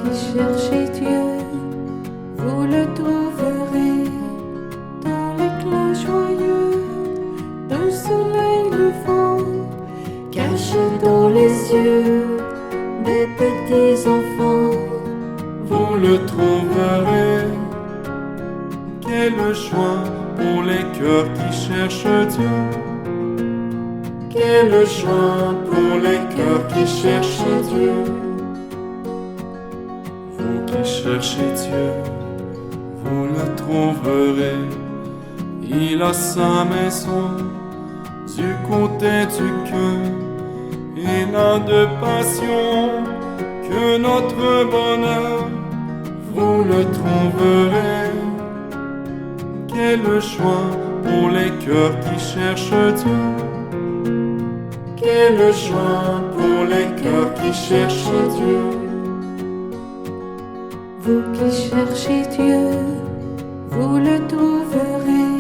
qui cherchez Dieu, vous le trouverez dans l'éclat joyeux d'un soleil levant, caché dans les yeux des petits enfants. Vous le trouverez. Quelle joie pour les cœurs qui cherchent Dieu. Quelle joie pour les cœurs qui cherchent Dieu. Vous qui cherchez Dieu, vous le trouverez. Il a sa maison du côté du cœur. Il n'a de passion que notre bonheur. Vous le trouverez. Quelle joie pour les cœurs qui cherchent Dieu. Quelle joie pour les cœurs qui cherchent Dieu. Vous qui cherchez Dieu, vous le trouverez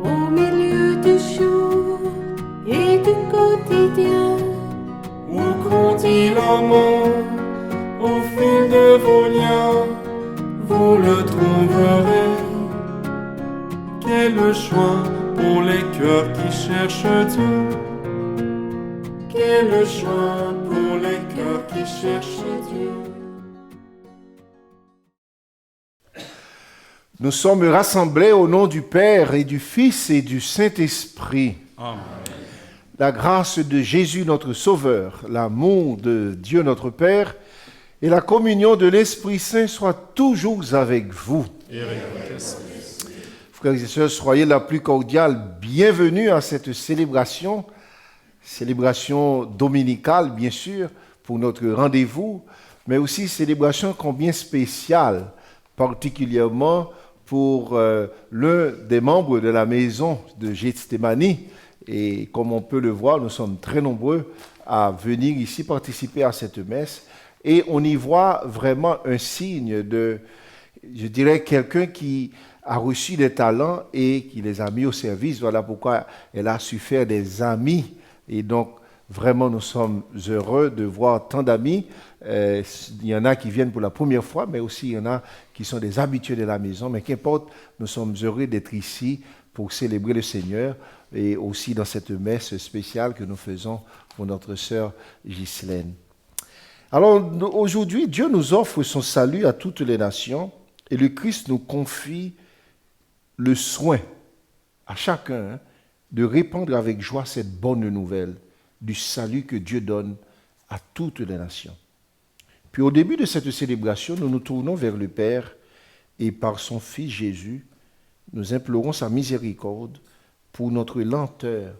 au milieu du jour et du quotidien. Où grandit l'amour au fil de vos liens, vous le trouverez. Quelle joie pour les cœurs qui cherchent Dieu. Quelle joie pour les cœurs qui cherchent Dieu. Nous sommes rassemblés au nom du Père et du Fils et du Saint-Esprit. Amen. La grâce de Jésus notre Sauveur, l'amour de Dieu notre Père et la communion de l'Esprit Saint soient toujours avec vous. Et avec votre esprit. Frères et sœurs, soyez la plus cordiale bienvenue à cette célébration dominicale bien sûr, pour notre rendez-vous, mais aussi célébration combien spéciale, particulièrement pour l'un des membres de la maison de Gethsémani. Et comme on peut le voir, nous sommes très nombreux à venir ici participer à cette messe. Et on y voit vraiment un signe de, je dirais, quelqu'un qui a reçu des talents et qui les a mis au service. Voilà pourquoi elle a su faire des amis. Et donc, vraiment, nous sommes heureux de voir tant d'amis. Il y en a qui viennent pour la première fois, mais aussi il y en a qui sont des habitués de la maison. Mais qu'importe, nous sommes heureux d'être ici pour célébrer le Seigneur et aussi dans cette messe spéciale que nous faisons pour notre sœur Ghislaine. Alors, aujourd'hui, Dieu nous offre son salut à toutes les nations et le Christ nous confie le soin à chacun de répandre avec joie cette bonne nouvelle du salut que Dieu donne à toutes les nations. Puis au début de cette célébration, nous nous tournons vers le Père et par son Fils Jésus, nous implorons sa miséricorde pour notre lenteur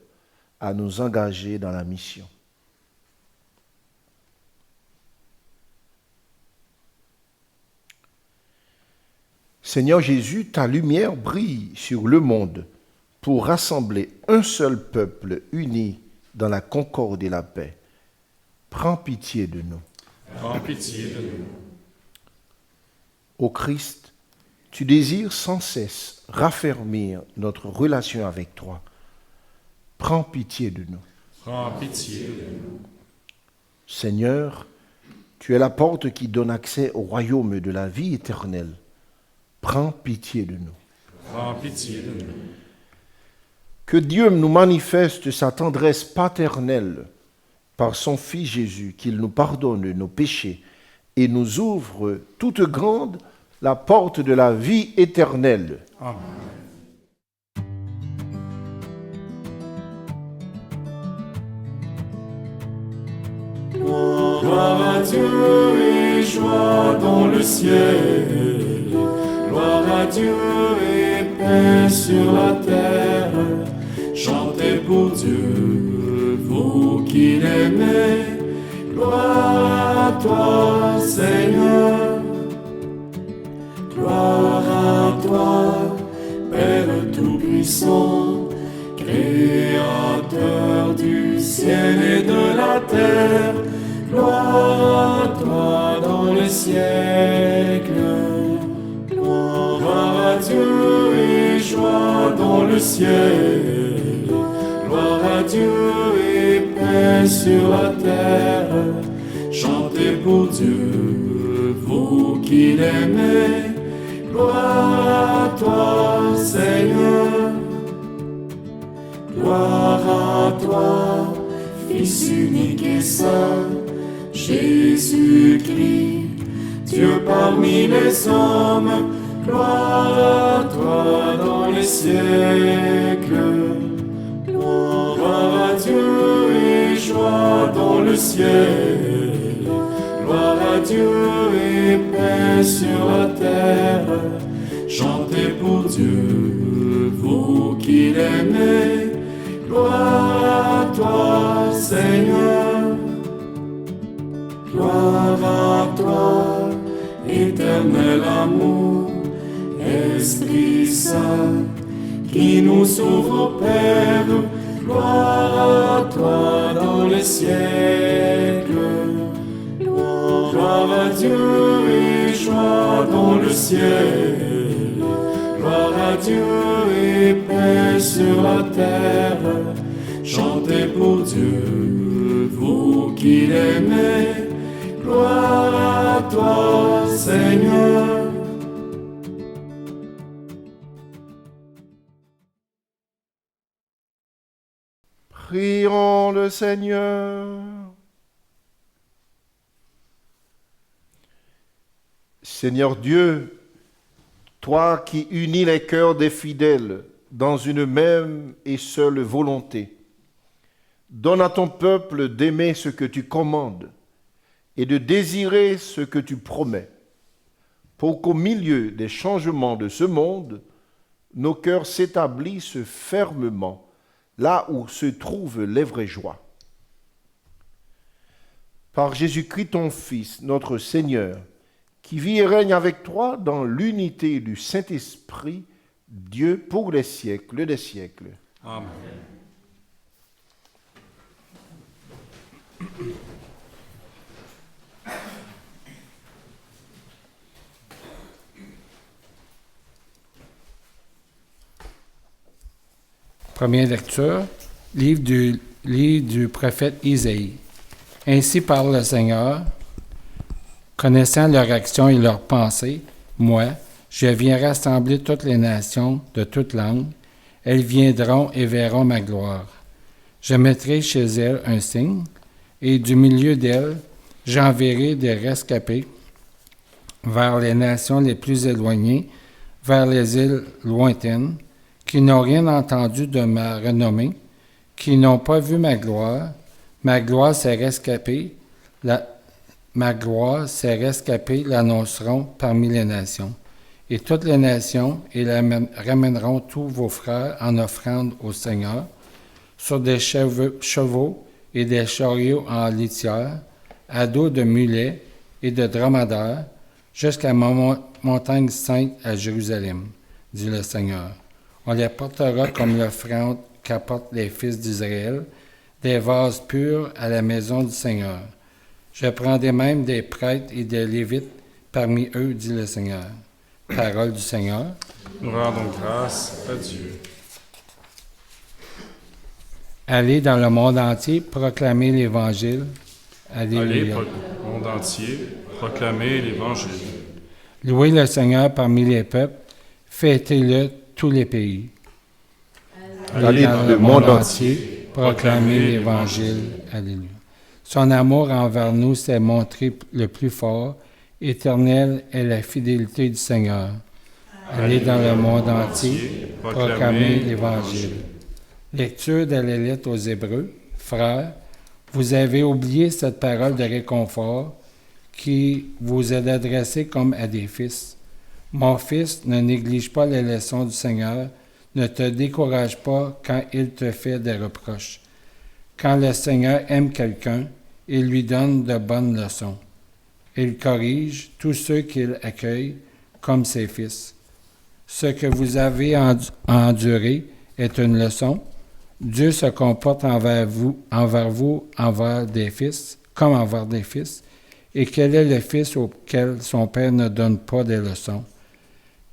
à nous engager dans la mission. Seigneur Jésus, ta lumière brille sur le monde pour rassembler un seul peuple uni dans la concorde et la paix. Prends pitié de nous. Prends pitié de nous. Ô Christ, tu désires sans cesse raffermir notre relation avec toi. Prends pitié de nous. Prends pitié de nous. Seigneur, tu es la porte qui donne accès au royaume de la vie éternelle. Prends pitié de nous. Prends pitié de nous. Que Dieu nous manifeste sa tendresse paternelle par son Fils Jésus, qu'il nous pardonne nos péchés et nous ouvre toute grande la porte de la vie éternelle. Amen. Gloire à Dieu et joie dans le ciel. Gloire à Dieu et paix sur la terre. Chantez pour Dieu, vous qui l'aimez. Gloire à toi, Seigneur. Gloire à toi, Père Tout-Puissant, Créateur du ciel et de la terre. Gloire à toi dans les siècles. Gloire à Dieu et joie dans le ciel. Gloire à Dieu et paix sur la terre. Chantez pour Dieu, vous qui l'aimez. Gloire à toi, Seigneur. Gloire à toi, Fils unique et saint, Jésus-Christ, Dieu parmi les hommes. Gloire à toi dans les siècles. Gloire à Dieu et joie dans le ciel. Gloire à Dieu et paix sur la terre. Chantez pour Dieu, vous qui l'aimez. Gloire à toi, Seigneur. Gloire à toi, éternel amour. Esprit Saint, qui nous sauve au Père. Gloire à toi dans les siècles. Gloire à Dieu et joie dans le ciel. Gloire à Dieu et paix sur la terre. Chantez pour Dieu, vous qui l'aimez. Gloire à toi, Seigneur. Prions le Seigneur. Seigneur Dieu, toi qui unis les cœurs des fidèles dans une même et seule volonté, donne à ton peuple d'aimer ce que tu commandes et de désirer ce que tu promets, pour qu'au milieu des changements de ce monde, nos cœurs s'établissent fermement là où se trouvent les vraies joies. Par Jésus-Christ, ton Fils, notre Seigneur, qui vit et règne avec toi dans l'unité du Saint-Esprit, Dieu pour les siècles des siècles. Amen. Première lecture, livre du prophète Isaïe. Ainsi parle le Seigneur, connaissant leur action et leurs pensées, moi, je viens rassembler toutes les nations de toutes langues. Elles viendront et verront ma gloire. Je mettrai chez elles un signe, et du milieu d'elles, j'enverrai des rescapés vers les nations les plus éloignées, vers les îles lointaines, qui n'ont rien entendu de ma renommée, qui n'ont pas vu ma gloire. Ma gloire s'est rescapée, l'annonceront parmi les nations. Et toutes les nations, et ramèneront tous vos frères en offrande au Seigneur, sur des chevaux et des chariots en litière, à dos de mulets et de dromadaires, jusqu'à ma montagne sainte à Jérusalem, dit le Seigneur. On les portera comme l'offrande qu'apportent les fils d'Israël, des vases purs à la maison du Seigneur. Je prendrai même des prêtres et des lévites parmi eux, dit le Seigneur. Parole du Seigneur. Nous rendons grâce à Dieu. Allez dans le monde entier, proclamer l'Évangile. Allez, Alléluia. monde entier, proclamer l'Évangile. Louez le Seigneur parmi les peuples, fêtez-le tous les pays. Allez dans le monde entier, proclamer l'Évangile. Alléluia. Son amour envers nous s'est montré le plus fort. Éternelle est la fidélité du Seigneur. Allez dans le monde entier, proclamer l'Évangile. Lecture de la lettre aux Hébreux. Frères, vous avez oublié cette parole de réconfort qui vous est adressée comme à des fils. Mon fils, ne néglige pas les leçons du Seigneur, ne te décourage pas quand il te fait des reproches. Quand le Seigneur aime quelqu'un, il lui donne de bonnes leçons. Il corrige tous ceux qu'il accueille comme ses fils. Ce que vous avez enduré est une leçon. Dieu se comporte envers des fils, comme envers des fils. Et quel est le fils auquel son père ne donne pas des leçons?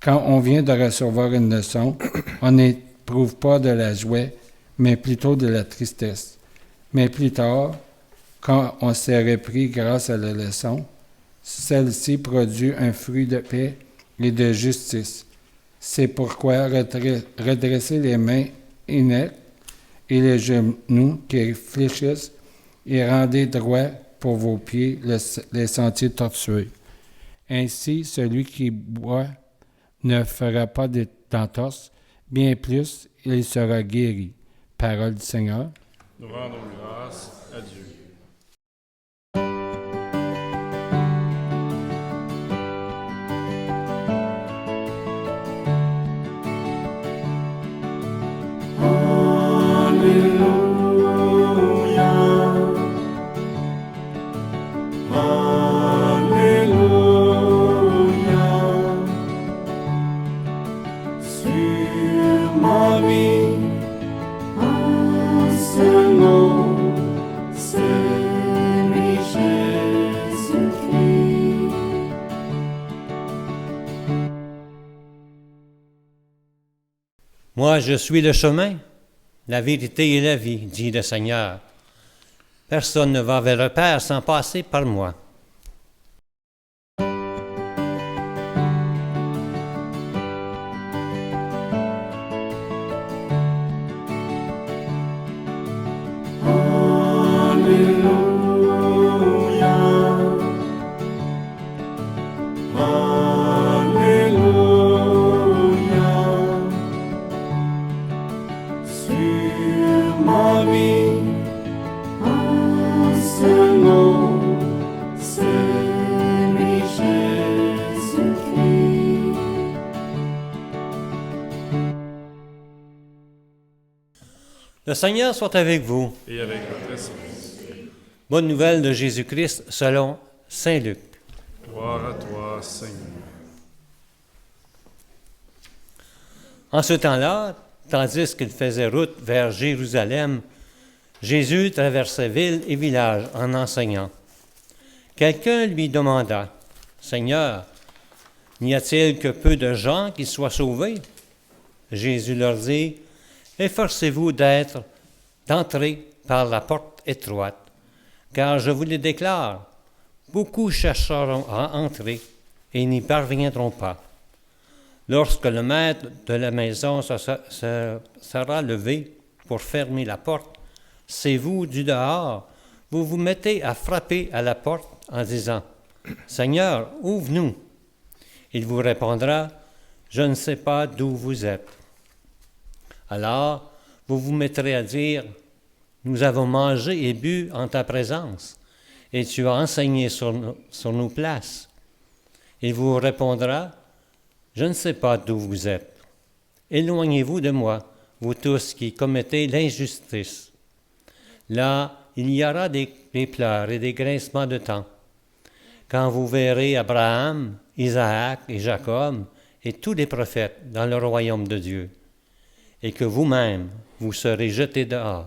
Quand on vient de recevoir une leçon, on n'éprouve pas de la joie, mais plutôt de la tristesse. Mais plus tard, quand on s'est repris grâce à la leçon, celle-ci produit un fruit de paix et de justice. C'est pourquoi redressez les mains ineptes et les genoux qui fléchissent et rendez droit pour vos pieds les sentiers tortueux. Ainsi, celui qui boit ne fera pas d'entorse, bien plus, il sera guéri. Parole du Seigneur. Nous rendons grâce à Dieu. Moi, je suis le chemin, la vérité et la vie, dit le Seigneur. Personne ne va vers le Père sans passer par moi. Le Seigneur soit avec vous. Et avec votre esprit. Bonne nouvelle de Jésus-Christ selon Saint Luc. Gloire à toi, Seigneur. En ce temps-là, tandis qu'il faisait route vers Jérusalem, Jésus traversait ville et village en enseignant. Quelqu'un lui demanda, « Seigneur, n'y a-t-il que peu de gens qui soient sauvés? » Jésus leur dit, « Efforcez-vous d'entrer par la porte étroite, car je vous le déclare, beaucoup chercheront à entrer et n'y parviendront pas. Lorsque le maître de la maison sera levé pour fermer la porte, c'est vous du dehors, vous vous mettez à frapper à la porte en disant, « Seigneur, ouvre-nous. » Il vous répondra, « Je ne sais pas d'où vous êtes. » Alors, vous vous mettrez à dire, « Nous avons mangé et bu en ta présence, et tu as enseigné sur nos places. » Il vous répondra, « Je ne sais pas d'où vous êtes. Éloignez-vous de moi, vous tous qui commettez l'injustice. » Là, il y aura des pleurs et des grincements de dents, quand vous verrez Abraham, Isaac et Jacob et tous les prophètes dans le royaume de Dieu, et que vous-même, vous serez jetés dehors.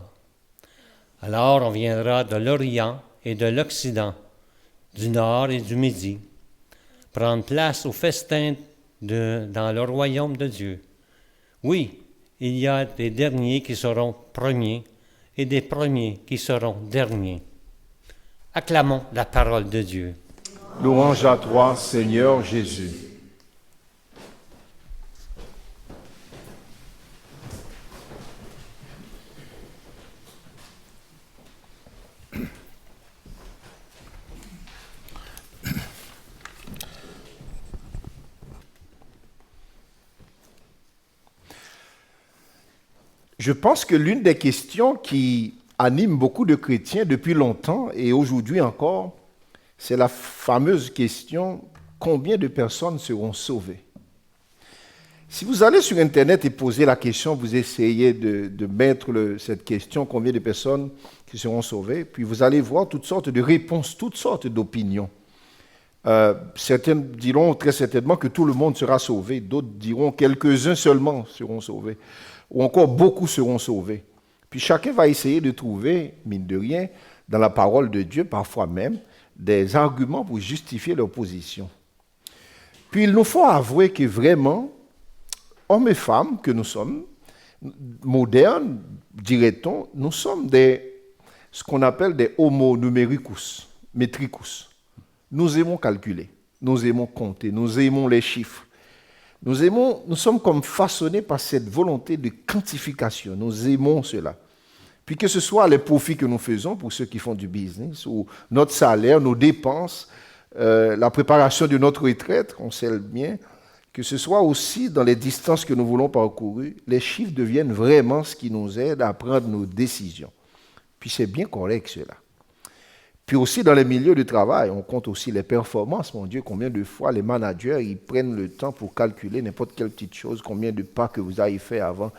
Alors on viendra de l'Orient et de l'Occident, du Nord et du Midi, prendre place au festin dans le royaume de Dieu. Oui, il y a des derniers qui seront premiers et des premiers qui seront derniers. Acclamons la parole de Dieu. Louange à toi, Seigneur Jésus. Je pense que l'une des questions qui anime beaucoup de chrétiens depuis longtemps et aujourd'hui encore, c'est la fameuse question « Combien de personnes seront sauvées ?» Si vous allez sur Internet et posez la question, vous essayez de mettre cette question « Combien de personnes qui seront sauvées ?» Puis vous allez voir toutes sortes de réponses, toutes sortes d'opinions. Certains diront très certainement que tout le monde sera sauvé, d'autres diront quelques-uns seulement seront sauvés, ou encore beaucoup seront sauvés. Puis chacun va essayer de trouver, mine de rien, dans la parole de Dieu, parfois même, des arguments pour justifier leur position. Puis il nous faut avouer que vraiment, hommes et femmes que nous sommes, modernes, dirait-on, nous sommes ce qu'on appelle des homo numericus, metricus. Nous aimons calculer, nous aimons compter, nous aimons les chiffres. Nous sommes comme façonnés par cette volonté de quantification. Nous aimons cela. Puis que ce soit les profits que nous faisons pour ceux qui font du business, ou notre salaire, nos dépenses, la préparation de notre retraite, on sait bien, que ce soit aussi dans les distances que nous voulons parcourir, les chiffres deviennent vraiment ce qui nous aide à prendre nos décisions. Puis c'est bien correct cela. Puis aussi dans les milieux de travail, on compte aussi les performances. Mon Dieu, combien de fois les managers, ils prennent le temps pour calculer n'importe quelle petite chose, combien de pas que vous avez fait avant,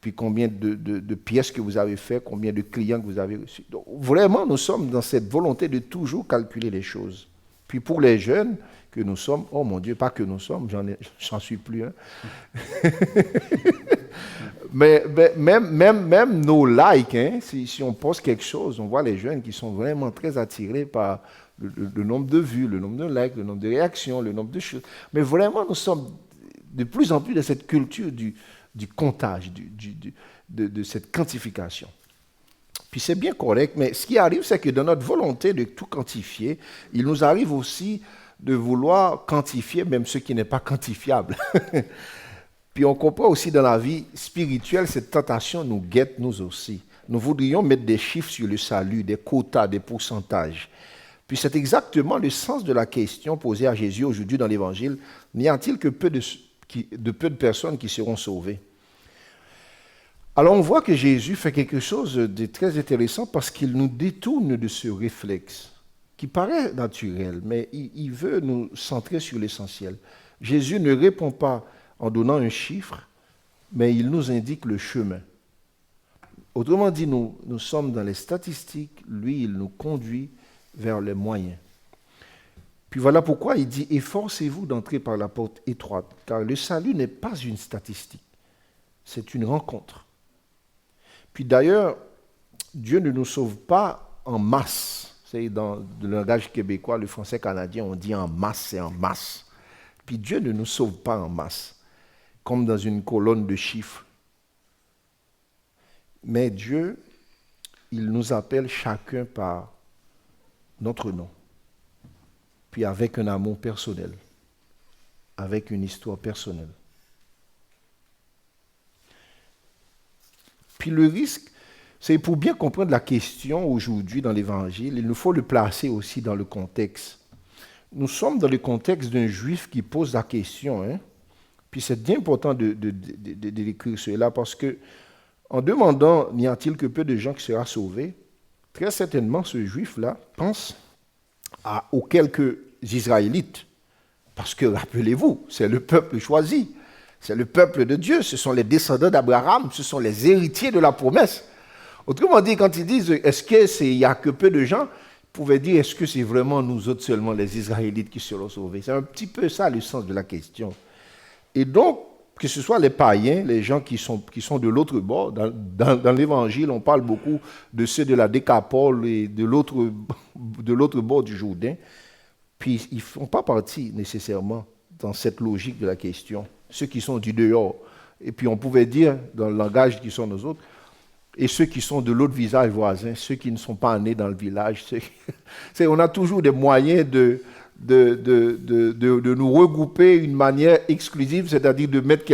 puis combien de pièces que vous avez fait, combien de clients que vous avez reçus. Donc, vraiment, nous sommes dans cette volonté de toujours calculer les choses. Puis pour les jeunes que nous sommes, oh mon Dieu, pas que nous sommes, j'en suis plus un. Mais même nos likes, hein, si on poste quelque chose, on voit les jeunes qui sont vraiment très attirés par le nombre de vues, le nombre de likes, le nombre de réactions, le nombre de choses. Mais vraiment, nous sommes de plus en plus dans cette culture du comptage, de cette quantification. Puis c'est bien correct, mais ce qui arrive, c'est que dans notre volonté de tout quantifier, il nous arrive aussi de vouloir quantifier même ce qui n'est pas quantifiable. Puis on comprend aussi dans la vie spirituelle, cette tentation nous guette nous aussi. Nous voudrions mettre des chiffres sur le salut, des quotas, des pourcentages. Puis c'est exactement le sens de la question posée à Jésus aujourd'hui dans l'Évangile. N'y a-t-il que peu de personnes qui seront sauvées? Alors on voit que Jésus fait quelque chose de très intéressant parce qu'il nous détourne de ce réflexe qui paraît naturel, mais il veut nous centrer sur l'essentiel. Jésus ne répond pas en donnant un chiffre, mais il nous indique le chemin. Autrement dit, nous sommes dans les statistiques, lui, il nous conduit vers les moyens. Puis voilà pourquoi il dit « Efforcez-vous d'entrer par la porte étroite, car le salut n'est pas une statistique, c'est une rencontre. » Puis d'ailleurs, Dieu ne nous sauve pas en masse. C'est dans le langage québécois, le français canadien, on dit en masse, c'est en masse. Puis Dieu ne nous sauve pas en masse, comme dans une colonne de chiffres. Mais Dieu, il nous appelle chacun par notre nom, puis avec un amour personnel, avec une histoire personnelle. Puis le risque, c'est pour bien comprendre la question aujourd'hui dans l'Évangile, il nous faut le placer aussi dans le contexte. Nous sommes dans le contexte d'un juif qui pose la question, hein? Puis c'est bien important de décrire cela parce que en demandant n'y a-t-il que peu de gens qui seront sauvés, très certainement ce juif-là pense aux quelques Israélites. Parce que rappelez-vous, c'est le peuple choisi. C'est le peuple de Dieu, ce sont les descendants d'Abraham, ce sont les héritiers de la promesse. Autrement dit, quand ils disent « est-ce qu'il n'y a que peu de gens ?» ils pouvaient dire « est-ce que c'est vraiment nous autres seulement, les Israélites, qui seront sauvés ?» C'est un petit peu ça le sens de la question. Et donc, que ce soit les païens, les gens qui sont de l'autre bord, dans l'Évangile, on parle beaucoup de ceux de la Décapole et de l'autre bord du Jourdain, puis ils ne font pas partie nécessairement dans cette logique de la question. Ceux qui sont du dehors. Et puis on pouvait dire, dans le langage qui sont nous autres, et ceux qui sont de l'autre visage voisin, ceux qui ne sont pas nés dans le village. On a toujours des moyens de nous regrouper d'une manière exclusive, c'est-à-dire de mettre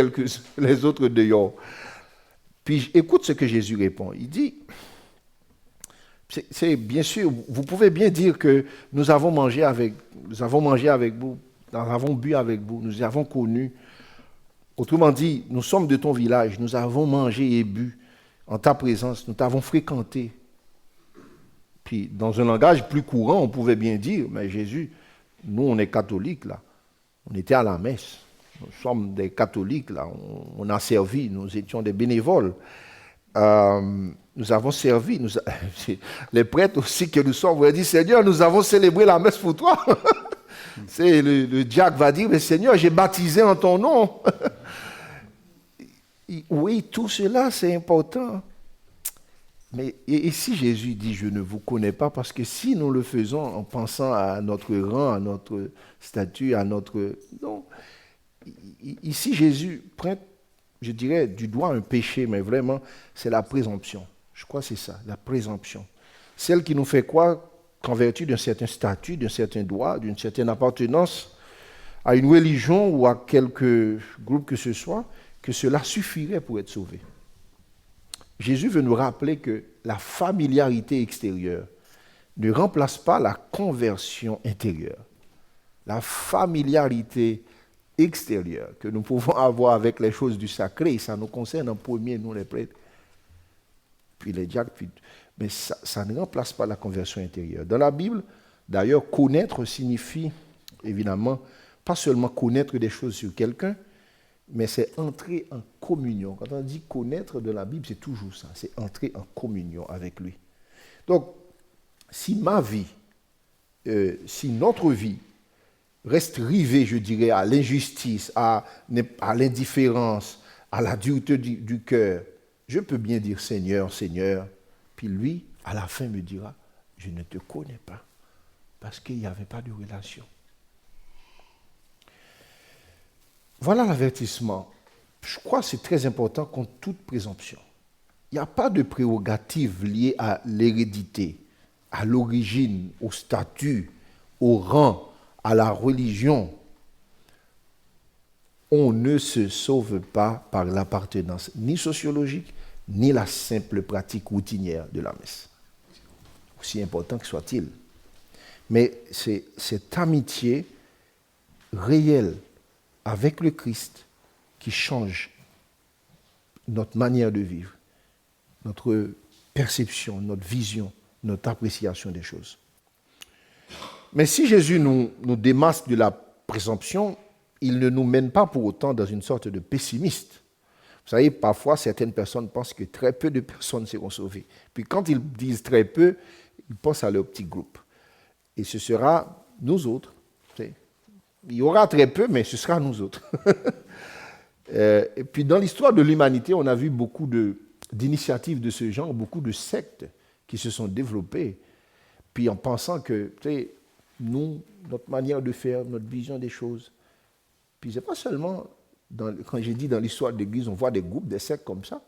les autres dehors. Puis écoute ce que Jésus répond. Il dit, c'est bien sûr, vous pouvez bien dire que nous avons mangé avec vous, nous avons bu avec vous, nous avons connu. Autrement dit, nous sommes de ton village, nous avons mangé et bu en ta présence, nous t'avons fréquenté. Puis, dans un langage plus courant, on pouvait bien dire, mais Jésus, nous, on est catholiques, là. On était à la messe. Nous sommes des catholiques, là. On a servi, nous étions des bénévoles. Nous avons servi. Les prêtres aussi que nous sommes, vous dit, Seigneur, nous avons célébré la messe pour toi. C'est le diacre va dire, mais Seigneur, j'ai baptisé en ton nom. Oui, tout cela, c'est important. Mais et si Jésus dit, je ne vous connais pas, parce que si nous le faisons en pensant à notre rang, à notre statut, à notre... Non. Ici, Jésus prête, je dirais, du doigt un péché, mais vraiment, c'est la présomption. Je crois que c'est ça, la présomption. Celle qui nous fait croire qu'en vertu d'un certain statut, d'un certain droit, d'une certaine appartenance à une religion ou à quelque groupe que ce soit, que cela suffirait pour être sauvé. Jésus veut nous rappeler que la familiarité extérieure ne remplace pas la conversion intérieure. La familiarité extérieure que nous pouvons avoir avec les choses du sacré, ça nous concerne en premier, nous les prêtres, puis les diacres, mais ça ne remplace pas la conversion intérieure. Dans la Bible, d'ailleurs, connaître signifie, évidemment, pas seulement connaître des choses sur quelqu'un, mais c'est entrer en communion. Quand on dit connaître de la Bible, c'est toujours ça, c'est entrer en communion avec lui. Donc, si ma vie, si notre vie reste rivée, je dirais, à l'injustice, à l'indifférence, à la dureté du cœur, je peux bien dire Seigneur, Seigneur, puis lui, à la fin, me dira, je ne te connais pas, parce qu'il n'y avait pas de relation. Voilà l'avertissement. Je crois que c'est très important contre toute présomption. Il n'y a pas de prérogative liée à l'hérédité, à l'origine, au statut, au rang, à la religion. On ne se sauve pas par l'appartenance ni sociologique, ni la simple pratique routinière de la messe. Aussi important que soit-il. Mais c'est cette amitié réelle avec le Christ qui change notre manière de vivre, notre perception, notre vision, notre appréciation des choses. Mais si Jésus nous démasque de la présomption, il ne nous mène pas pour autant dans une sorte de pessimiste. Vous savez, parfois, certaines personnes pensent que très peu de personnes seront sauvées. Puis quand ils disent très peu, ils pensent à leur petit groupe. Et ce sera nous autres. Il y aura très peu, mais ce sera nous autres. Et puis dans l'histoire de l'humanité, on a vu beaucoup d'initiatives de ce genre, beaucoup de sectes qui se sont développées, puis en pensant que, nous, notre manière de faire, notre vision des choses, puis c'est pas seulement, quand j'ai dit dans l'histoire de l'Église, on voit des groupes, des sectes comme ça,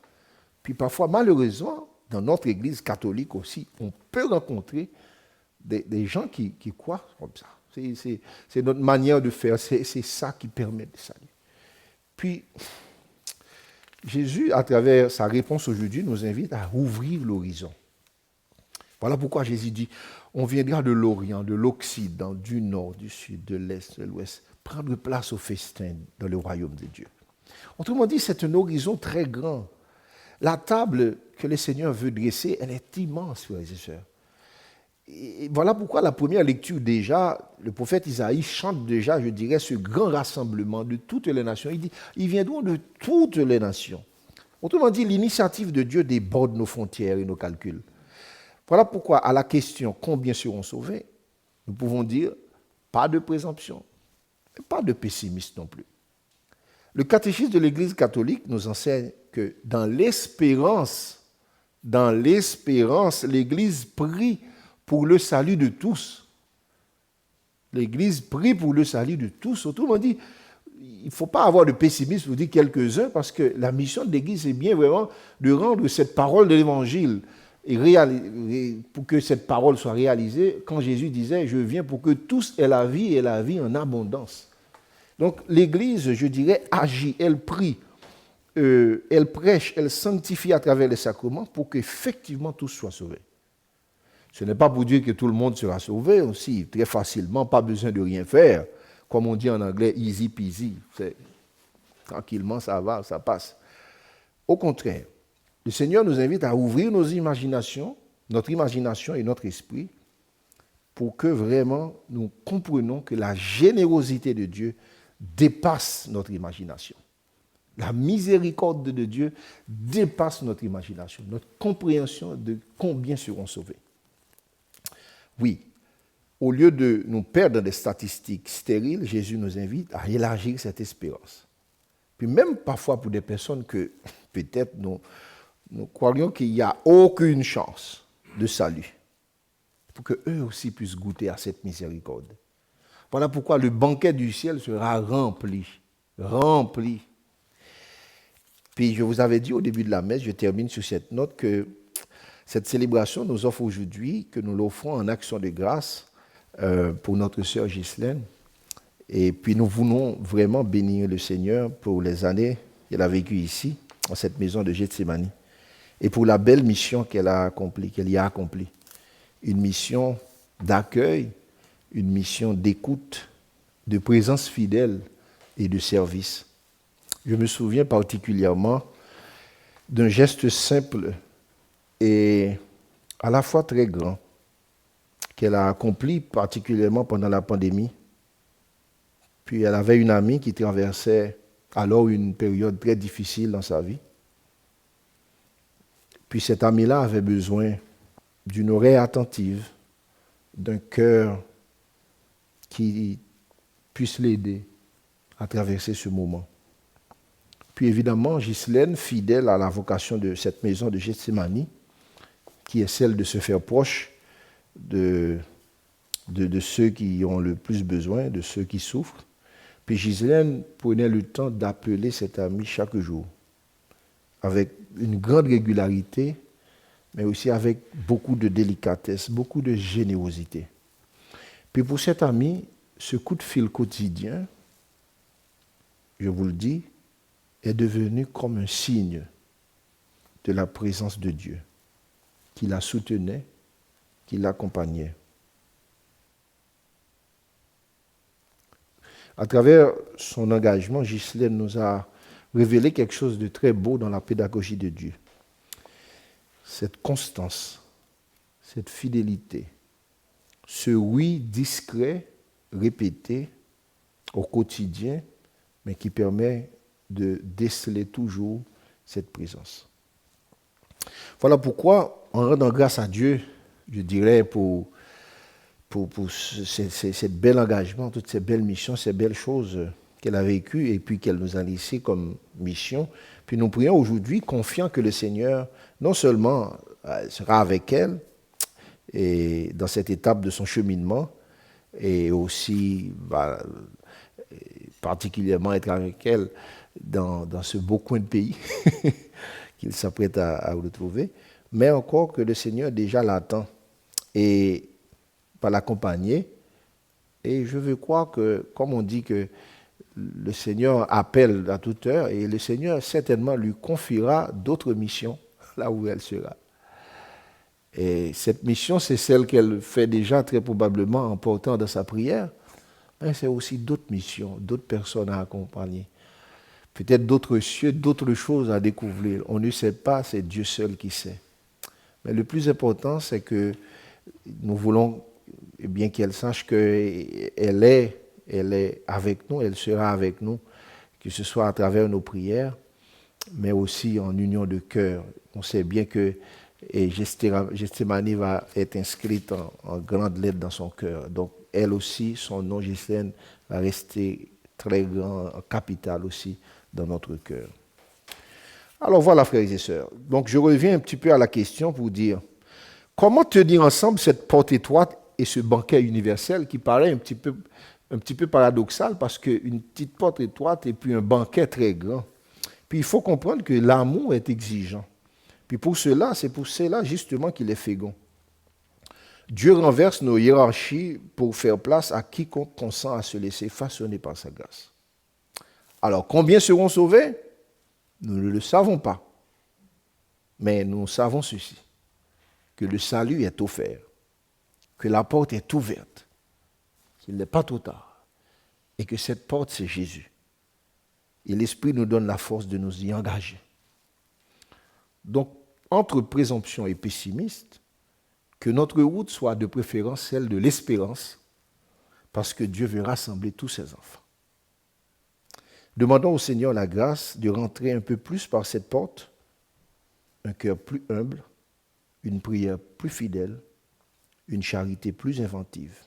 puis parfois, malheureusement, dans notre Église catholique aussi, on peut rencontrer des gens qui croient comme ça. C'est notre manière de faire, c'est ça qui permet de saluer. Puis, Jésus, à travers sa réponse aujourd'hui, nous invite à ouvrir l'horizon. Voilà pourquoi Jésus dit, on viendra de l'Orient, de l'Occident, du Nord, du Sud, de l'Est, de l'Ouest, prendre place au festin dans le royaume de Dieu. Autrement dit, c'est un horizon très grand. La table que le Seigneur veut dresser, elle est immense, frères et sœurs. Et voilà pourquoi la première lecture déjà, le prophète Isaïe chante déjà, je dirais, ce grand rassemblement de toutes les nations. Il dit, ils viendront de toutes les nations. Autrement dit, l'initiative de Dieu déborde nos frontières et nos calculs. Voilà pourquoi, à la question « Combien seront sauvés ?», nous pouvons dire « Pas de présomption, et pas de pessimisme non plus ». Le catéchisme de l'Église catholique nous enseigne que dans l'espérance, l'Église prie pour le salut de tous. L'Église prie pour le salut de tous. Autrement dit, il ne faut pas avoir de pessimisme pour dire quelques-uns, parce que la mission de l'Église est bien vraiment de rendre cette parole de l'Évangile, et pour que cette parole soit réalisée, quand Jésus disait « Je viens pour que tous aient la vie et la vie en abondance ». Donc l'Église, je dirais, agit, elle prie, elle prêche, elle sanctifie à travers les sacrements pour qu'effectivement tous soient sauvés. Ce n'est pas pour dire que tout le monde sera sauvé aussi, très facilement, pas besoin de rien faire. Comme on dit en anglais, easy peasy. Tranquillement, ça va, ça passe. Au contraire, le Seigneur nous invite à ouvrir nos imaginations, notre imagination et notre esprit, pour que vraiment nous comprenions que la générosité de Dieu dépasse notre imagination. La miséricorde de Dieu dépasse notre imagination, notre compréhension de combien seront sauvés. Oui, au lieu de nous perdre dans des statistiques stériles, Jésus nous invite à élargir cette espérance. Puis même parfois pour des personnes que peut-être nous croyons qu'il n'y a aucune chance de salut, pour qu'eux aussi puissent goûter à cette miséricorde. Voilà pourquoi le banquet du ciel sera rempli. Puis je vous avais dit au début de la messe, je termine sur cette note, que Cette célébration nous offre aujourd'hui que nous l'offrons en action de grâce pour notre sœur Ghislaine. Et puis nous voulons vraiment bénir le Seigneur pour les années qu'elle a vécues ici, dans cette maison de Gethsémani, et pour la belle mission qu'elle y a accomplie. Une mission d'accueil, une mission d'écoute, de présence fidèle et de service. Je me souviens particulièrement d'un geste simple et à la fois très grand qu'elle a accompli particulièrement pendant la pandémie. Puis elle avait une amie qui traversait alors une période très difficile dans sa vie. Puis cette amie-là avait besoin d'une oreille attentive, d'un cœur qui puisse l'aider à traverser ce moment. Puis évidemment, Ghislaine, fidèle à la vocation de cette maison de Gethsémani, qui est celle de se faire proche de ceux qui ont le plus besoin, de ceux qui souffrent. Puis Ghislaine prenait le temps d'appeler cet ami chaque jour, avec une grande régularité, mais aussi avec beaucoup de délicatesse, beaucoup de générosité. Puis pour cet ami, ce coup de fil quotidien, je vous le dis, est devenu comme un signe de la présence de Dieu, qui la soutenait, qui l'accompagnait. À travers son engagement, Ghislaine nous a révélé quelque chose de très beau dans la pédagogie de Dieu. Cette constance, cette fidélité, ce oui discret, répété au quotidien, mais qui permet de déceler toujours cette présence. Voilà pourquoi, en rendant grâce à Dieu, je dirais, pour ce bel engagement, toutes ces belles missions, ces belles choses qu'elle a vécues et puis qu'elle nous a laissées comme mission. Puis nous prions aujourd'hui, confiants que le Seigneur, non seulement sera avec elle et dans cette étape de son cheminement, et aussi particulièrement être avec elle dans ce beau coin de pays qu'il s'apprête à retrouver, mais encore que le Seigneur déjà l'attend et va l'accompagner. Et je veux croire que, comme on dit que le Seigneur appelle à toute heure, et le Seigneur certainement lui confiera d'autres missions là où elle sera. Et cette mission, c'est celle qu'elle fait déjà très probablement en portant dans sa prière, mais c'est aussi d'autres missions, d'autres personnes à accompagner. Peut-être d'autres cieux, d'autres choses à découvrir. On ne sait pas, c'est Dieu seul qui sait. Mais le plus important, c'est que nous voulons bien qu'elle sache qu'elle est avec nous, elle sera avec nous, que ce soit à travers nos prières, mais aussi en union de cœur. On sait bien que Gethsémani va être inscrite en grande lettre dans son cœur. Donc, elle aussi, son nom, Ghislaine, va rester très grand, capital aussi dans notre cœur. Alors voilà, frères et sœurs. Donc, je reviens un petit peu à la question pour dire, comment tenir ensemble cette porte étroite et ce banquet universel qui paraît un petit peu paradoxal parce qu'une petite porte étroite et puis un banquet très grand. Puis il faut comprendre que l'amour est exigeant. Puis c'est pour cela justement qu'il est fécond. Dieu renverse nos hiérarchies pour faire place à quiconque consent à se laisser façonner par sa grâce. Alors, combien seront sauvés? Nous ne le savons pas. Mais nous savons ceci, que le salut est offert, que la porte est ouverte, qu'il n'est pas trop tard, et que cette porte, c'est Jésus. Et l'Esprit nous donne la force de nous y engager. Donc, entre présomption et pessimiste, que notre route soit de préférence celle de l'espérance, parce que Dieu veut rassembler tous ses enfants. Demandons au Seigneur la grâce de rentrer un peu plus par cette porte, un cœur plus humble, une prière plus fidèle, une charité plus inventive.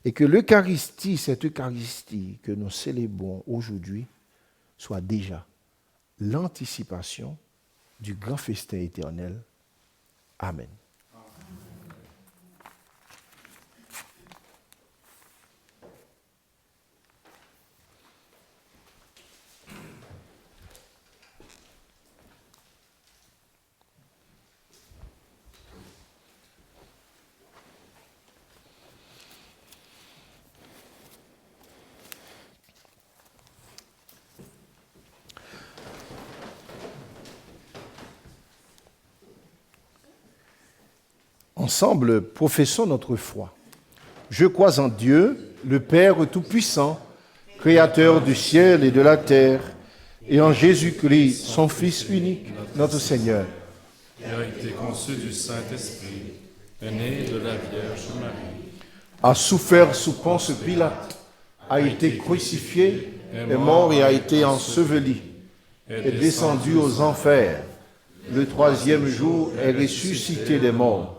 Et que l'Eucharistie, cette Eucharistie que nous célébrons aujourd'hui, soit déjà l'anticipation du grand festin éternel. Amen. Ensemble, professons notre foi. Je crois en Dieu, le Père Tout-Puissant, Créateur du ciel et de la terre, et en Jésus-Christ, son Fils unique, notre Seigneur, qui a été conçu du Saint-Esprit, est né de la Vierge Marie, a souffert sous Ponce Pilate, a été crucifié, est mort et a été enseveli, est descendu aux enfers. Le troisième jour est ressuscité des morts,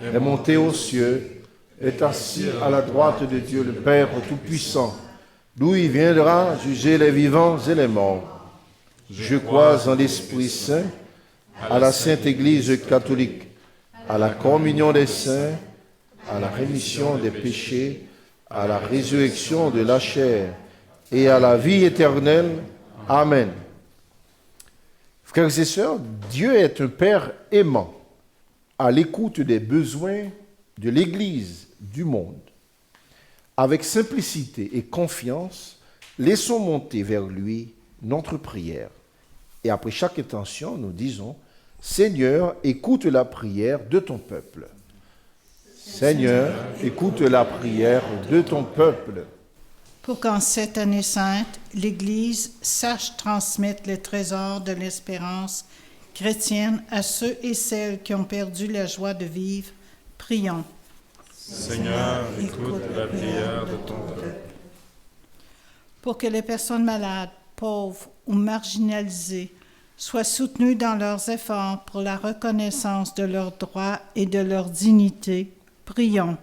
est monté aux cieux, est assis à la droite de Dieu le Père Tout-Puissant, d'où il viendra juger les vivants et les morts. Je crois en l'Esprit Saint, à la Sainte Église catholique, à la communion des saints, à la rémission des péchés, à la résurrection de la chair et à la vie éternelle. Amen. Frères et sœurs, Dieu est un Père aimant, à l'écoute des besoins de l'Église, du monde. Avec simplicité et confiance, laissons monter vers lui notre prière. Et après chaque intention, nous disons, Seigneur, écoute la prière de ton peuple. Seigneur, écoute la prière de ton peuple. Pour qu'en cette année sainte, l'Église sache transmettre les trésors de l'espérance chrétienne à ceux et celles qui ont perdu la joie de vivre, prions. Seigneur, écoute la prière de ton peuple. Pour que les personnes malades, pauvres ou marginalisées soient soutenues dans leurs efforts pour la reconnaissance de leurs droits et de leur dignité, prions.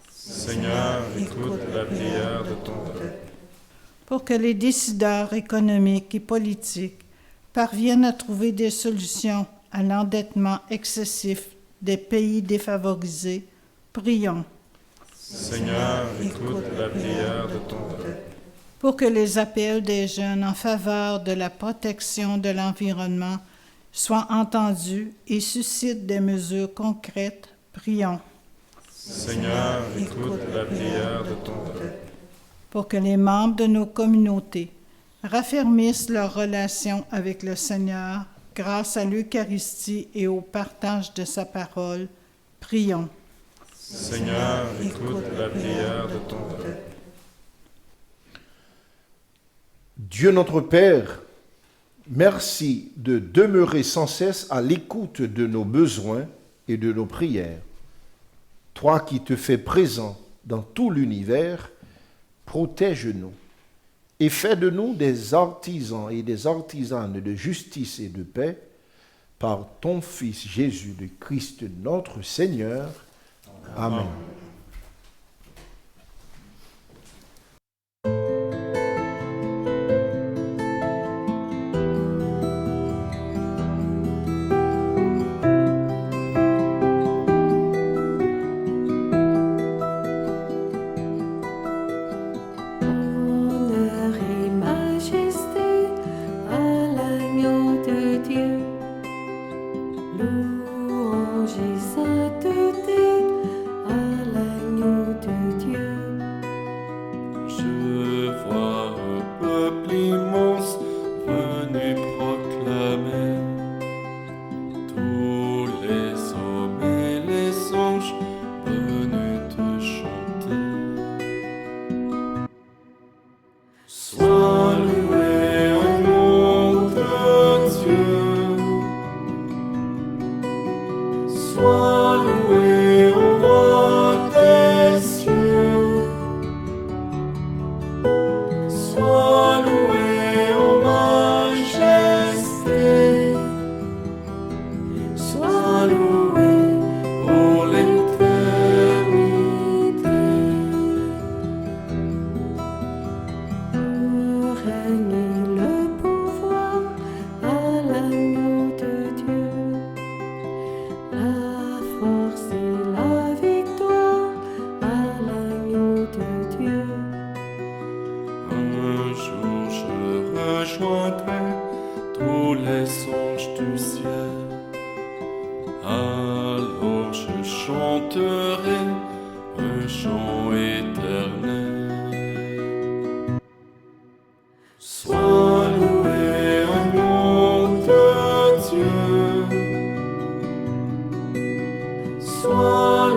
Seigneur, écoute la prière de ton peuple. Pour que les décideurs économiques et politiques parviennent à trouver des solutions à l'endettement excessif des pays défavorisés, prions. Seigneur, écoute la prière de ton peuple. Pour que les appels des jeunes en faveur de la protection de l'environnement soient entendus et suscitent des mesures concrètes, prions. Seigneur, écoute la prière de ton peuple. Pour que les membres de nos communautés raffermissent leurs relations avec le Seigneur grâce à l'Eucharistie et au partage de sa parole, prions. Seigneur, écoute la prière de ton peuple. Dieu notre Père, merci de demeurer sans cesse à l'écoute de nos besoins et de nos prières. Toi qui te fais présent dans tout l'univers, protège-nous et fais de nous des artisans et des artisanes de justice et de paix par ton Fils Jésus le Christ notre Seigneur. Amen. Honneur et majesté à l'agneau de Dieu. Louange et sainteté à l'agneau de Dieu. Je vois un peuple immense venu proclamer. Tous les hommes et les anges venus te chanter. Sois loué, agneau de Dieu. Sois loué, ô roi des cieux. Sois loué, ô majesté. Sois loué pour l'éternité. Le règne et le pouvoir à l'agneau de Dieu. La force et la victoire à l'agneau de Dieu. Un jour je rejoindrai tous les anges du ciel. Alors je chanterai un chant éternel. Sois loué, agneau de Dieu. Sois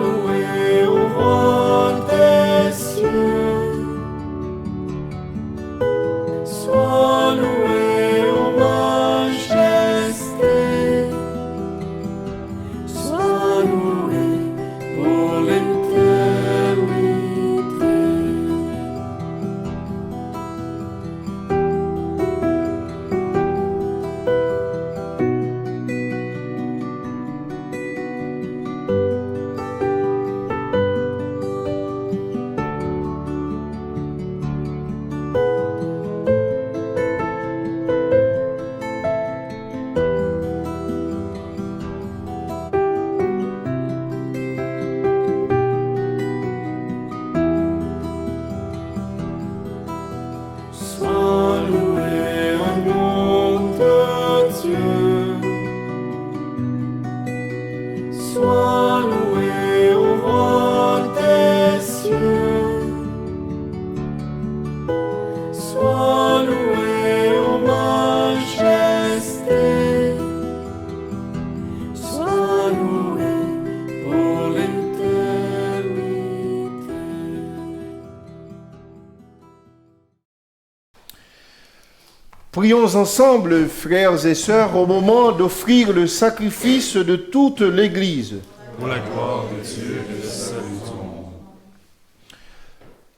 prions ensemble, frères et sœurs, au moment d'offrir le sacrifice de toute l'Église. Pour la gloire de Dieu et le salut du monde.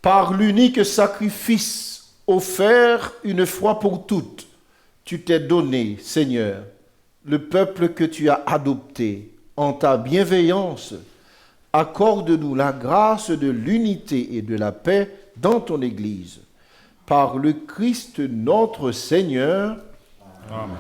Par l'unique sacrifice offert une fois pour toutes, tu t'es donné, Seigneur, le peuple que tu as adopté en ta bienveillance. Accorde-nous la grâce de l'unité et de la paix dans ton Église. Par le Christ notre Seigneur. Amen.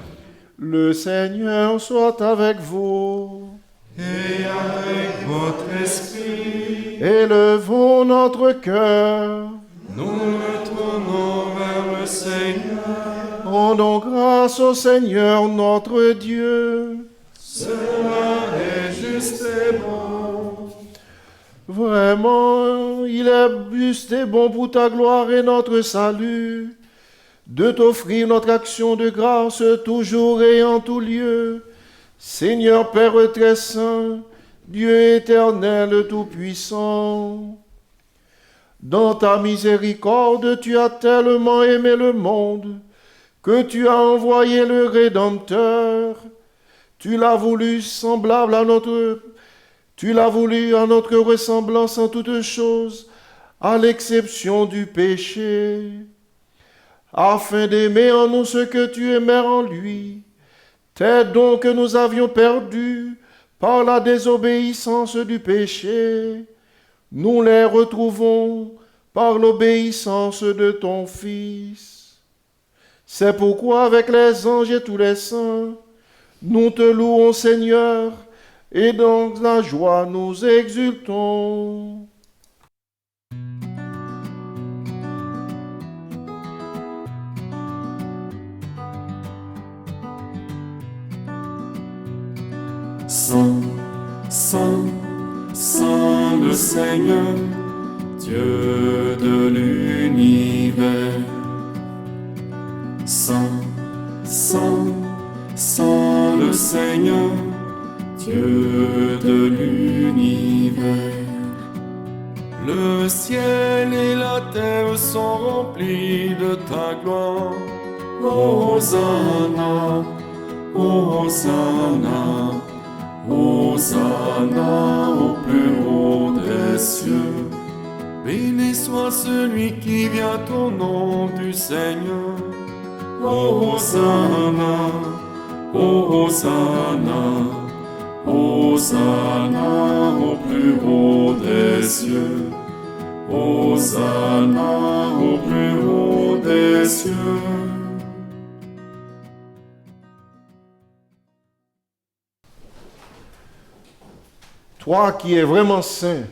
Le Seigneur soit avec vous. Et avec votre esprit, Élevons notre cœur. nous nous tournons vers le Seigneur. Rendons grâce au Seigneur notre Dieu. Cela est juste et bon. Vraiment, il est juste et bon pour ta gloire et notre salut, de t'offrir notre action de grâce toujours et en tout lieu. Seigneur Père très saint, Dieu éternel tout-puissant, dans ta miséricorde, tu as tellement aimé le monde que tu as envoyé le Rédempteur. Tu l'as voulu semblable à notre Tu l'as voulu à notre ressemblance en toutes choses, à l'exception du péché, afin d'aimer en nous ce que tu aimais en lui. Tes dons que nous avions perdus par la désobéissance du péché, nous les retrouvons par l'obéissance de ton Fils. C'est pourquoi avec les anges et tous les saints, nous te louons, Seigneur, et dans la joie nous exultons. Saint, Saint, Saint le Seigneur, Dieu de l'univers. Saint, Saint, Saint le Seigneur, Dieu de l'univers. Le ciel et la terre sont remplis de ta gloire. Hosanna, Hosanna, Hosanna au plus haut des cieux. Béni soit celui qui vient au nom du Seigneur. Hosanna, Hosanna, Hosanna au plus haut des cieux. Hosanna au plus haut des cieux. Toi qui es vraiment saint,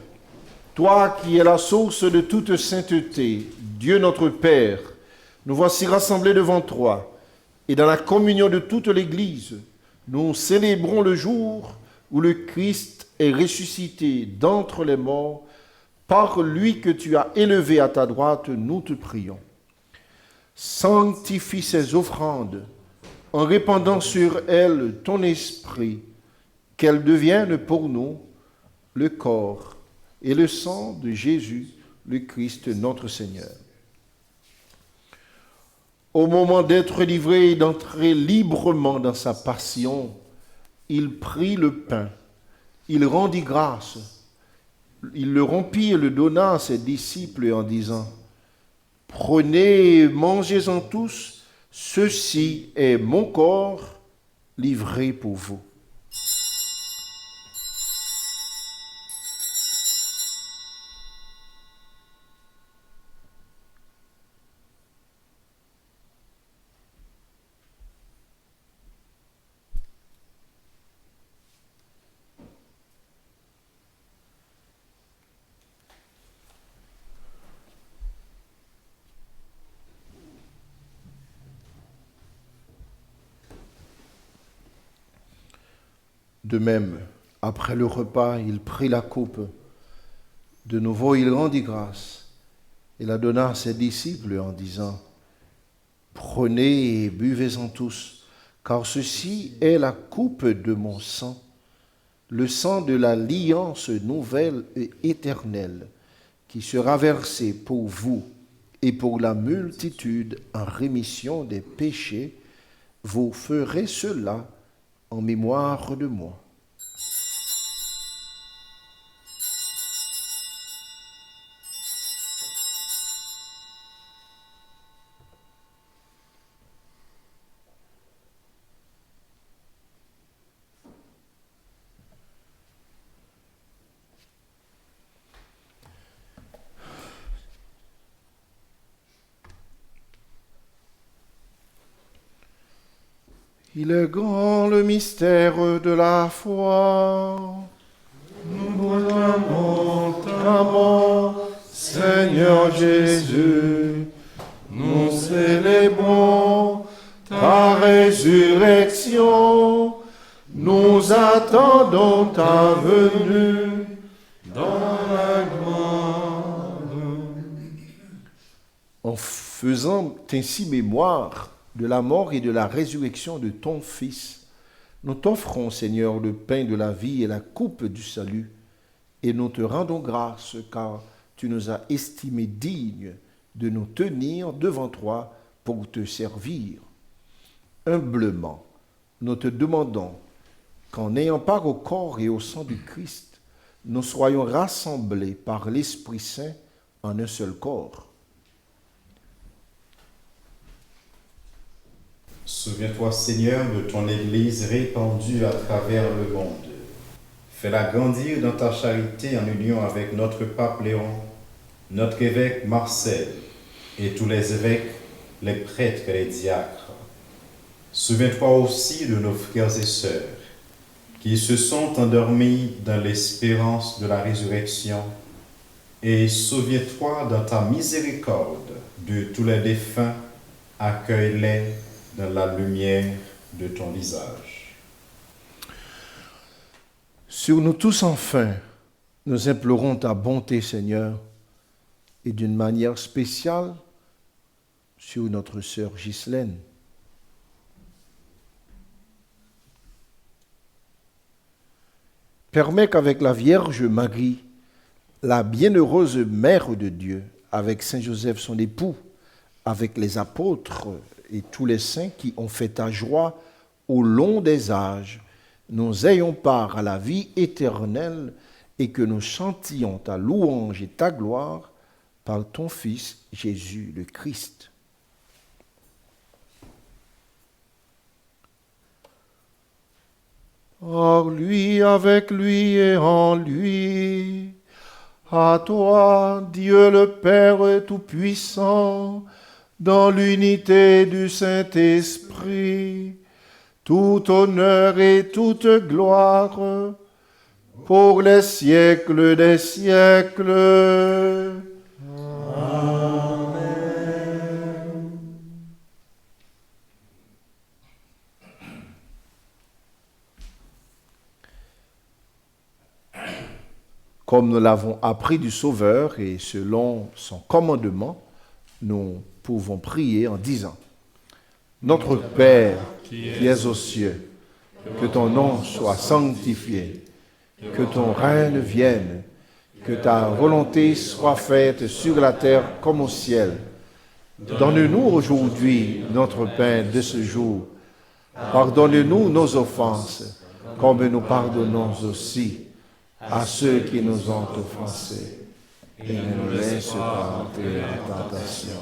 toi qui es la source de toute sainteté, Dieu notre Père, nous voici rassemblés devant toi, et dans la communion de toute l'Église, nous célébrons le jour où le Christ est ressuscité d'entre les morts. Par lui que tu as élevé à ta droite, nous te prions. Sanctifie ces offrandes en répandant sur elles ton esprit, qu'elles deviennent pour nous le corps et le sang de Jésus, le Christ notre Seigneur. Au moment d'être livré et d'entrer librement dans sa passion, il prit le pain, il rendit grâce, il le rompit et le donna à ses disciples en disant : « Prenez et mangez-en tous, ceci est mon corps livré pour vous. » De même, après le repas, il prit la coupe. De nouveau, il rendit grâce et la donna à ses disciples en disant : « Prenez et buvez-en tous, car ceci est la coupe de mon sang, le sang de l'alliance nouvelle et éternelle, qui sera versé pour vous et pour la multitude en rémission des péchés, vous ferez cela en mémoire de moi. Il est grand le mystère de la foi. Nous proclamons ta mort, Seigneur Jésus. Nous célébrons ta résurrection. Nous attendons ta venue dans la gloire. En faisant ainsi mémoire de la mort et de la résurrection de ton Fils, nous t'offrons, Seigneur, le pain de la vie et la coupe du salut, et nous te rendons grâce, car tu nous as estimés dignes de nous tenir devant toi pour te servir. Humblement, nous te demandons qu'en ayant part au corps et au sang du Christ, nous soyons rassemblés par l'Esprit Saint en un seul corps. Souviens-toi, Seigneur, de ton Église répandue à travers le monde. Fais-la grandir dans ta charité en union avec notre pape Léon, notre évêque Marcel et tous les évêques, les prêtres et les diacres. Souviens-toi aussi de nos frères et sœurs qui se sont endormis dans l'espérance de la résurrection, et souviens-toi dans ta miséricorde de tous les défunts, accueille-les dans la lumière de ton visage. Sur nous tous enfin, nous implorons ta bonté, Seigneur, et d'une manière spéciale sur notre sœur Ghislaine. Permets qu'avec la Vierge Marie, la bienheureuse Mère de Dieu, avec Saint Joseph son époux, avec les apôtres et tous les saints qui ont fait ta joie au long des âges, nous ayons part à la vie éternelle et que nous chantions ta louange et ta gloire par ton Fils Jésus le Christ. Or lui, avec lui et en lui, à toi, Dieu le Père Tout-Puissant, dans l'unité du Saint-Esprit, tout honneur et toute gloire pour les siècles des siècles. Comme nous l'avons appris du Sauveur et selon son commandement, nous pouvons prier en disant: Notre Père qui es aux cieux, que ton nom soit sanctifié, que ton règne vienne, que ta volonté soit faite sur la terre comme au ciel. Donne-nous aujourd'hui notre pain de ce jour. Pardonne-nous nos offenses, comme nous pardonnons aussi à ceux qui nous ont offensés. Et ne nous laisse pas entrer en tentation,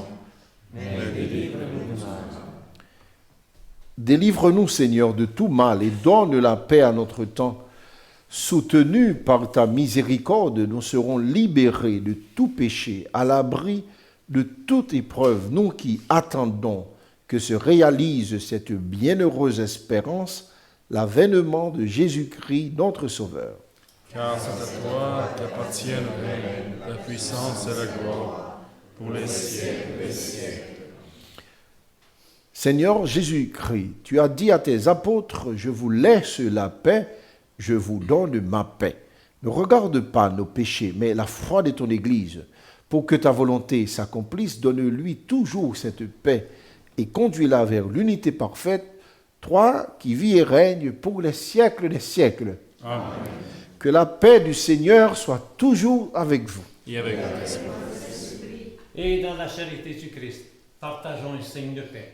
mais délivre-nous du mal. Délivre-nous, Seigneur, de tout mal et donne la paix à notre temps. Soutenus par ta miséricorde, nous serons libérés de tout péché, à l'abri de toute épreuve, nous qui attendons que se réalise cette bienheureuse espérance, l'avènement de Jésus-Christ, notre Sauveur. Car c'est à toi qu'appartiennent le règne, la puissance et la gloire, pour les siècles des siècles. Seigneur Jésus-Christ, tu as dit à tes apôtres, je vous laisse la paix, je vous donne ma paix. Ne regarde pas nos péchés, mais la foi de ton Église. Pour que ta volonté s'accomplisse, donne-lui toujours cette paix et conduis-la vers l'unité parfaite, toi qui vis et règnes pour les siècles des siècles. Amen. Que la paix du Seigneur soit toujours avec vous. Et avec votre esprit. Et dans la charité du Christ, partageons un signe de paix.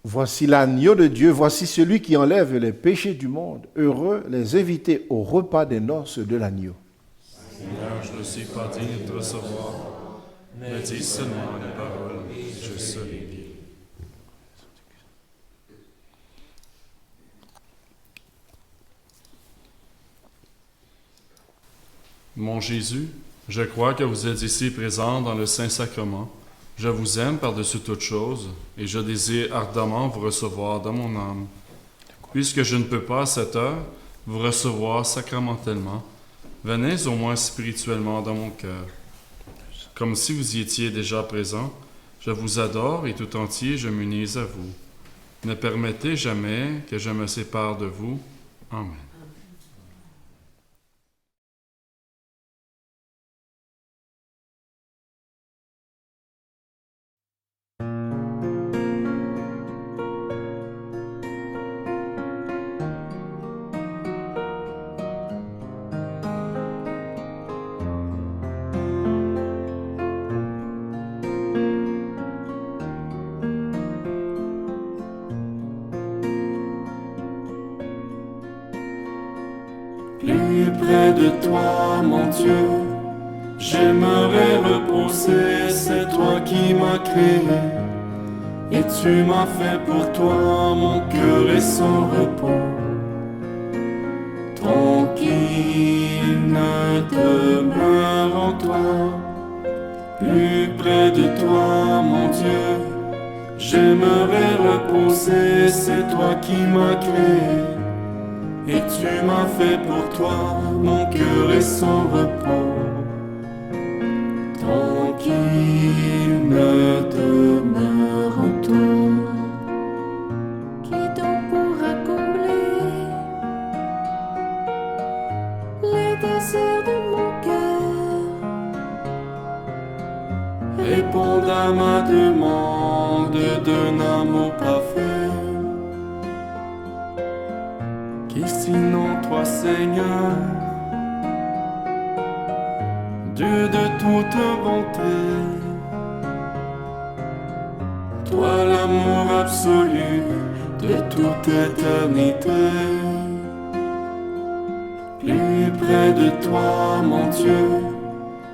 Voici l'agneau de Dieu, voici celui qui enlève les péchés du monde. Heureux les invités au repas des noces de l'agneau. Seigneur, je ne suis pas digne de te recevoir, mais dis seulement une parole et je serai guéri. Mon Jésus, je crois que vous êtes ici présent dans le Saint-Sacrement. Je vous aime par-dessus toute chose et je désire ardemment vous recevoir dans mon âme. Puisque je ne peux pas à cette heure vous recevoir sacramentellement, venez au moins spirituellement dans mon cœur. Comme si vous y étiez déjà présent, je vous adore et tout entier je m'unis à vous. Ne permettez jamais que je me sépare de vous. Amen. Plus près de toi, mon Dieu, j'aimerais reposer, c'est toi qui m'as créé, et tu m'as fait pour toi, mon cœur est sans repos. Tranquille ne demeure en toi, plus près de toi, mon Dieu, j'aimerais reposer, c'est toi qui m'as créé. Et tu m'as fait pour toi, mon cœur est sans repos. Tranquille ne demeure en toi. Qui donc pourra combler les désirs de mon cœur? Réponds à ma demande d'un amour parfait. Qui sinon toi, Seigneur, Dieu de toute bonté, toi l'amour absolu de toute éternité. Plus près de toi, mon Dieu,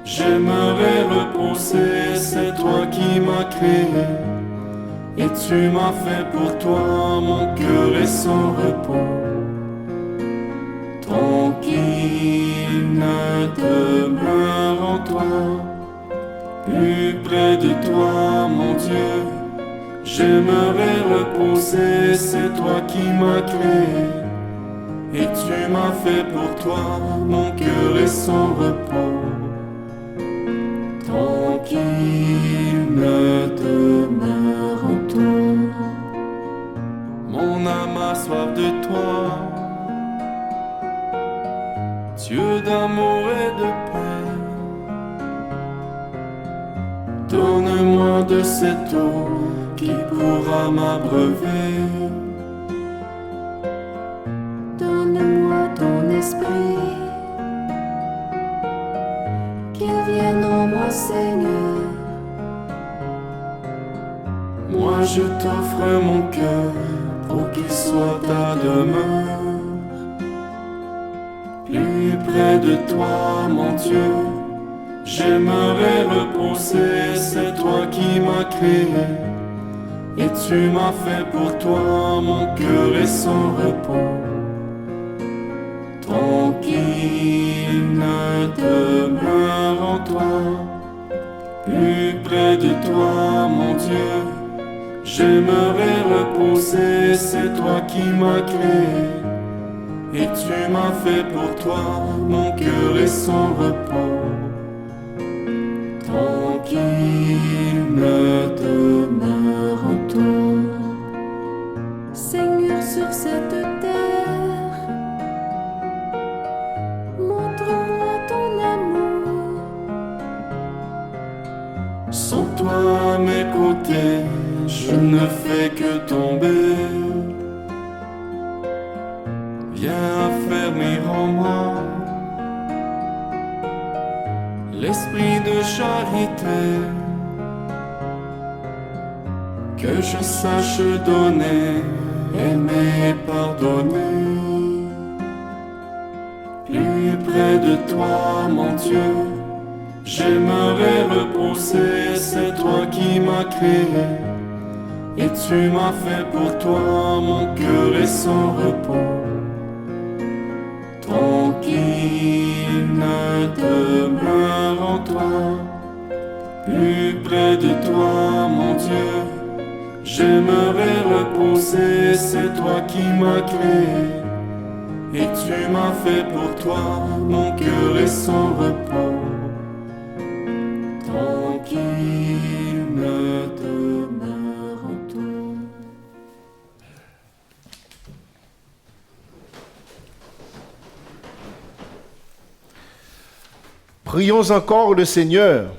j'aimerais reposer, c'est toi qui m'as créé, et tu m'as fait pour toi, mon cœur est sans repos. Tranquille ne demeure en toi, plus près de toi, mon Dieu, j'aimerais reposer, c'est toi qui m'as créé, et tu m'as fait pour toi, mon cœur est sans repos. Tranquille ne demeure en toi, mon âme a soif de toi. Donne-moi de cette eau qui pourra m'abreuver. Donne-moi ton esprit, qu'il vienne en moi, Seigneur. Moi je t'offre mon cœur pour qu'il soit ta demeure. Plus près de toi, mon Dieu, j'aimerais reposer. C'est toi qui m'as créé et tu m'as fait pour toi. Mon cœur est sans repos, tranquille demeure en toi. Plus près de toi, mon Dieu, j'aimerais reposer. C'est toi qui m'as créé et tu m'as fait pour toi. Mon cœur est sans repos, tranquille demeure en toi. Seigneur, sur cette terre, montre-moi ton amour. Sans toi à mes côtés, je ne fais que tomber. Viens affermir en moi l'esprit de charité, que je sache donner, aimer et pardonner. Plus près de toi, mon Dieu, j'aimerais reposer. C'est toi qui m'as créé et tu m'as fait pour toi. Mon cœur est sans repos, tranquille demeure en toi. Plus près de toi, mon Dieu, j'aimerais reposer. C'est toi qui m'as créé et tu m'as fait pour toi. Mon cœur est sans repos, tranquille demeure en toi. Prions encore le Seigneur.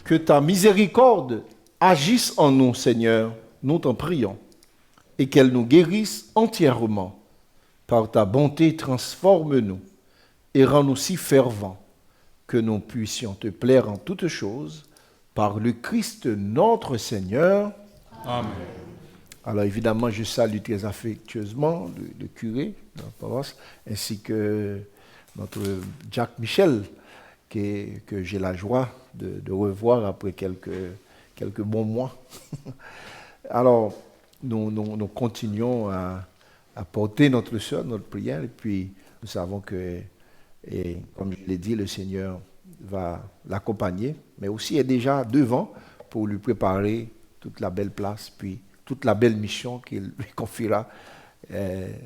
Que ta miséricorde agisse en nous, Seigneur, nous t'en prions, et qu'elle nous guérisse entièrement. Par ta bonté, transforme-nous et rends-nous si fervents que nous puissions te plaire en toutes choses, par le Christ notre Seigneur. Amen. Alors évidemment, je salue très affectueusement le curé de la paroisse, ainsi que notre Jacques Michel, que j'ai la joie de revoir après quelques bons mois. Alors, nous continuons à porter notre sœur, notre prière, et puis nous savons que, et comme je l'ai dit, le Seigneur va l'accompagner, mais aussi est déjà devant pour lui préparer toute la belle place, puis toute la belle mission qu'il lui confiera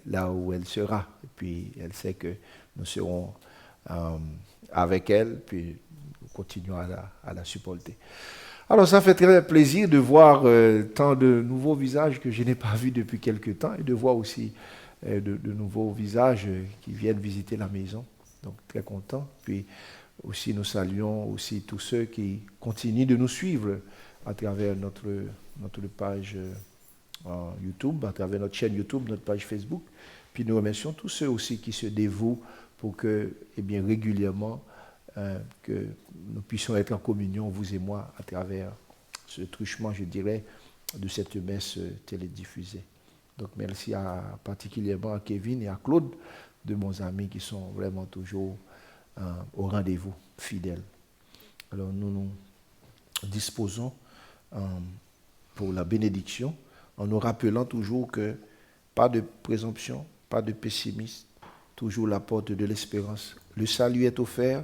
là où elle sera. Et puis elle sait que nous serons avec elle, puis nous continuons à la supporter. Alors ça fait très plaisir de voir tant de nouveaux visages que je n'ai pas vus depuis quelque temps, et de voir aussi de nouveaux visages qui viennent visiter la maison. Donc très content. Puis aussi nous saluons aussi tous ceux qui continuent de nous suivre à travers notre page YouTube, à travers notre chaîne YouTube, notre page Facebook. Puis nous remercions tous ceux aussi qui se dévouent pour que, eh bien, régulièrement, que nous puissions être en communion, vous et moi, à travers ce truchement, je dirais, de cette messe télédiffusée. Donc merci particulièrement à Kevin et à Claude, de bons amis qui sont vraiment toujours au rendez-vous, fidèles. Alors nous nous disposons pour la bénédiction, en nous rappelant toujours que pas de présomption, pas de pessimisme, toujours la porte de l'espérance. Le salut est offert,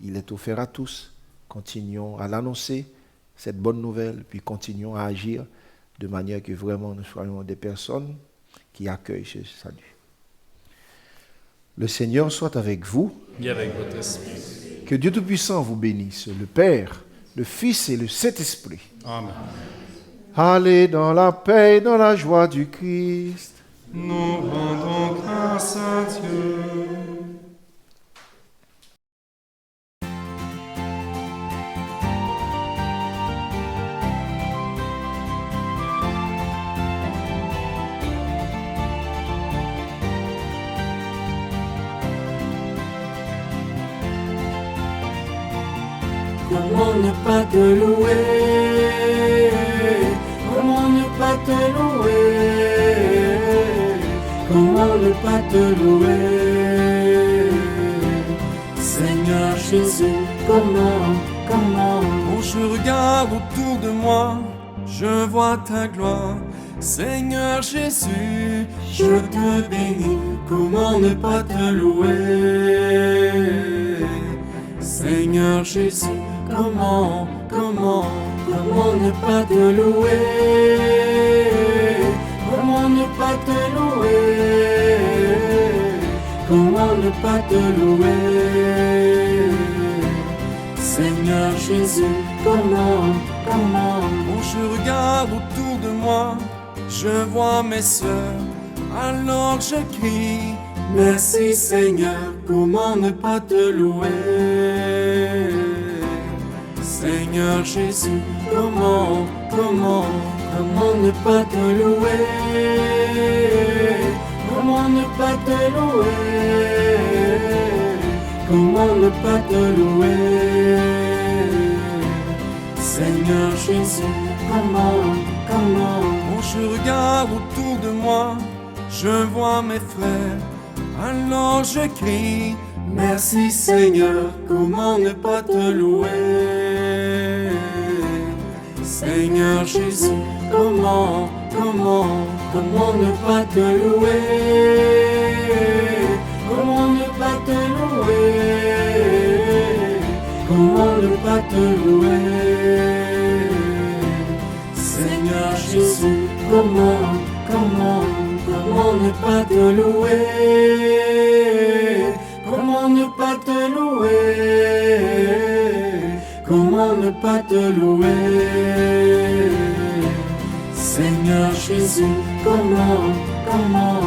il est offert à tous. Continuons à l'annoncer, cette bonne nouvelle, puis continuons à agir de manière que vraiment nous soyons des personnes qui accueillent ce salut. Le Seigneur soit avec vous. Et avec votre esprit. Que Dieu Tout-Puissant vous bénisse, le Père, le Fils et le Saint-Esprit. Amen. Allez dans la paix et dans la joie du Christ. Nous rendons grâce à Dieu. comment ne pas te louer? Comment ne pas te louer? Comment ne pas te louer? Seigneur Jésus, comment? Quand je regarde autour de moi, je vois ta gloire. Seigneur Jésus, je te bénis, comment ne pas te louer? Seigneur Jésus, comment ne pas te louer? Comment ne pas te louer? Comment ne pas te louer? Seigneur Jésus, comment? Quand je regarde autour de moi, je vois mes sœurs, alors je crie, merci Seigneur, comment ne pas te louer? Seigneur Jésus, comment ne pas te louer? Comment ne pas te louer? Comment ne pas te louer? Seigneur Jésus, comment? Quand je regarde autour de moi, je vois mes frères, alors je crie, merci Seigneur, comment ne pas te louer? Seigneur Jésus, comment ne pas te louer? Comment ne pas te louer? Comment ne pas te louer? Seigneur Jésus, comment ne pas te louer? Comment ne pas te louer? Comment ne pas te louer? Seigneur Jésus, comment